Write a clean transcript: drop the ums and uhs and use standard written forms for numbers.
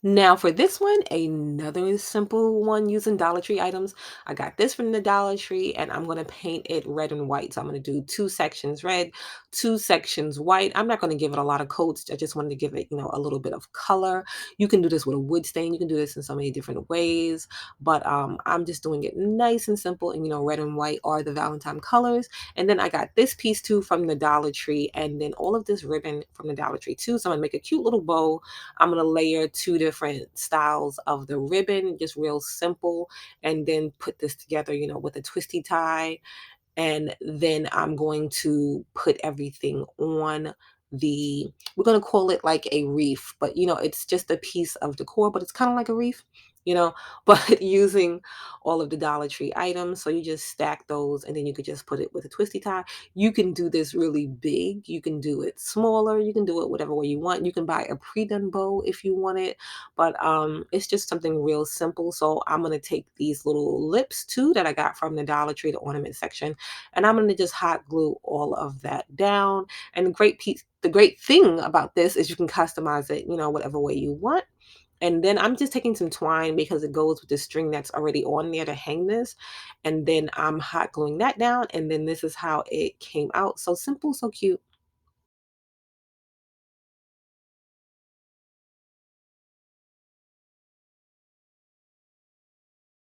Now for this one, another simple one using Dollar Tree items. I got this from the Dollar Tree and I'm going to paint it red and white. So I'm going to do two sections red, two sections white. I'm not going to give it a lot of coats. I just wanted to give it, a little bit of color. You can do this with a wood stain. You can do this in so many different ways, but I'm just doing it nice and simple. And red and white are the Valentine colors. And then I got this piece too from the Dollar Tree, and then all of this ribbon from the Dollar Tree too. So I'm going to make a cute little bow. I'm going to layer two different styles of the ribbon, just real simple, and then put this together, with a twisty tie. And then I'm going to put everything on we're going to call it like a wreath, but it's just a piece of decor, but it's kind of like a wreath, you know, but using all of the Dollar Tree items. So you just stack those and then you could just put it with a twisty tie. You can do this really big. You can do it smaller. You can do it whatever way you want. You can buy a pre-done bow if you want it, but it's just something real simple. So I'm going to take these little lips too that I got from the Dollar Tree, the ornament section, and I'm going to just hot glue all of that down. And the great thing about this is you can customize it, whatever way you want. And then I'm just taking some twine because it goes with the string that's already on there to hang this. And then I'm hot gluing that down. And then this is how it came out. So simple, so cute.